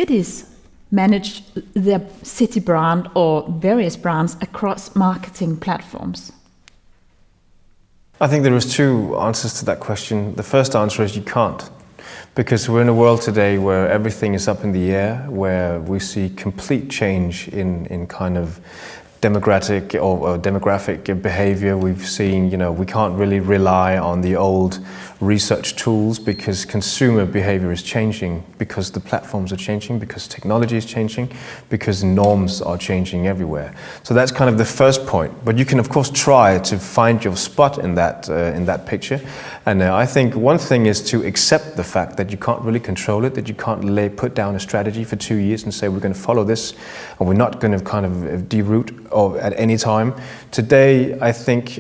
cities manage their city brand or various brands across marketing platforms? I think there is two answers to that question. The first answer is you can't. Because we're in a world today where everything is up in the air, where we see complete change in kind of demographic behavior. We've seen, we can't really rely on the old research tools because consumer behavior is changing, because the platforms are changing, because technology is changing, because norms are changing everywhere. So that's kind of the first point. But you can of course try to find your spot in that picture. And I think one thing is to accept the fact that you can't really control it, that you can't put down a strategy for 2 years and say we're going to follow this and we're not going to kind of deroute or at any time. Today, I think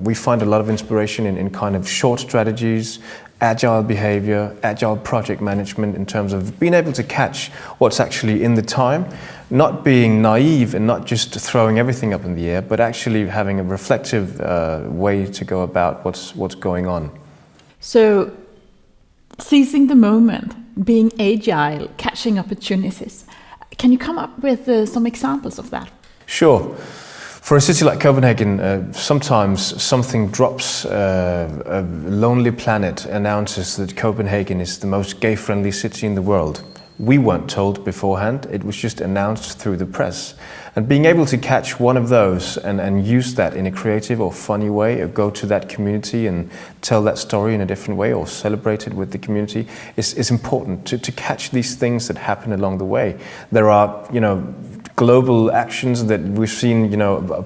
we find a lot of inspiration in kind of short strategies, agile behavior, agile project management in terms of being able to catch what's actually in the time, not being naive and not just throwing everything up in the air, but actually having a reflective way to go about what's going on. So, seizing the moment, being agile, catching opportunities. Can you come up with some examples of that? Sure. For a city like Copenhagen, sometimes something drops. A Lonely Planet announces that Copenhagen is the most gay-friendly city in the world. We weren't told beforehand, it was just announced through the press. And being able to catch one of those and use that in a creative or funny way, or go to that community and tell that story in a different way, or celebrate it with the community, is important to catch these things that happen along the way. There are, global actions that we've seen,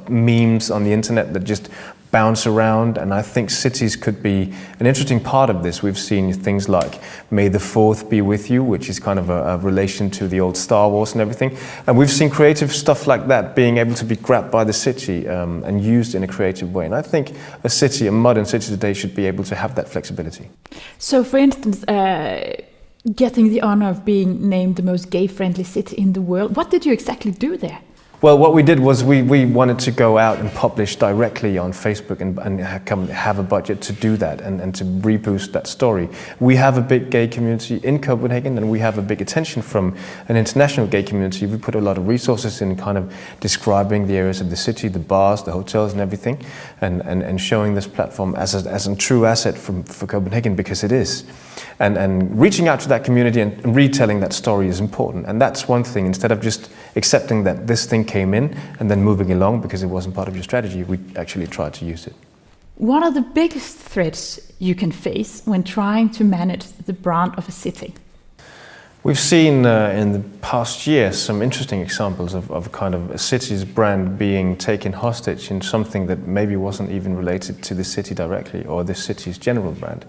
memes on the internet that just bounce around, and I think cities could be an interesting part of this. We've seen things like May the 4th be with you, which is kind of a relation to the old Star Wars and everything. And we've seen creative stuff like that being able to be grabbed by the city and used in a creative way. And I think a modern city today should be able to have that flexibility. So for instance, getting the honor of being named the most gay-friendly city in the world, what did you exactly do there? Well, what we did was we wanted to go out and publish directly on Facebook and have a budget to do that and to reboost that story. We have a big gay community in Copenhagen, and we have a big attention from an international gay community. We put a lot of resources in kind of describing the areas of the city, the bars, the hotels and everything, and showing this platform as a true asset for Copenhagen, because it is. And reaching out to that community and retelling that story is important. And that's one thing. Instead of just accepting that this thing came in and then moving along because it wasn't part of your strategy, we actually tried to use it. What are the biggest threats you can face when trying to manage the brand of a city? We've seen in the past year some interesting examples of kind of a city's brand being taken hostage in something that maybe wasn't even related to the city directly, or the city's general brand.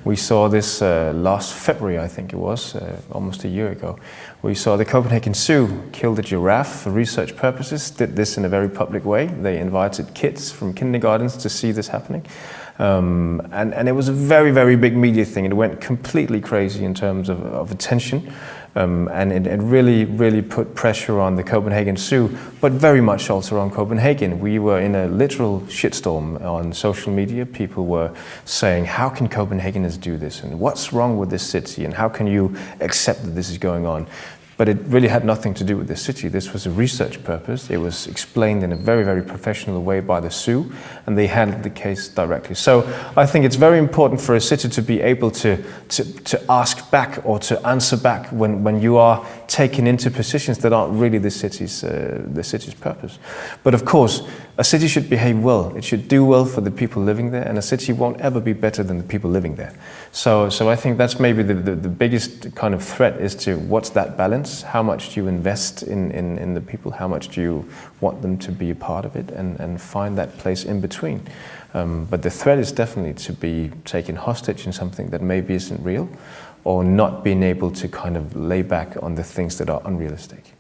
We saw this last February, I think it was, almost a year ago. We saw the Copenhagen Zoo kill a giraffe for research purposes, did this in a very public way. They invited kids from kindergartens to see this happening. And it was a very, very big media thing. It went completely crazy in terms of attention. And it really, really put pressure on the Copenhagen Zoo, but very much also on Copenhagen. We were in a literal shitstorm on social media. People were saying, how can Copenhageners do this? And what's wrong with this city? And how can you accept that this is going on? But it really had nothing to do with the city. This was a research purpose. It was explained in a very, very professional way by the zoo, and they handled the case directly. So I think it's very important for a city to be able to ask back or to answer back when you are taken into positions that aren't really the city's purpose. But of course, a city should behave well. It should do well for the people living there, and a city won't ever be better than the people living there. So I think that's maybe the biggest kind of threat, is to what's that balance? How much do you invest in the people? How much do you want them to be a part of it, and find that place in between? But the threat is definitely to be taken hostage in something that maybe isn't real, or not being able to kind of lay back on the things that are unrealistic.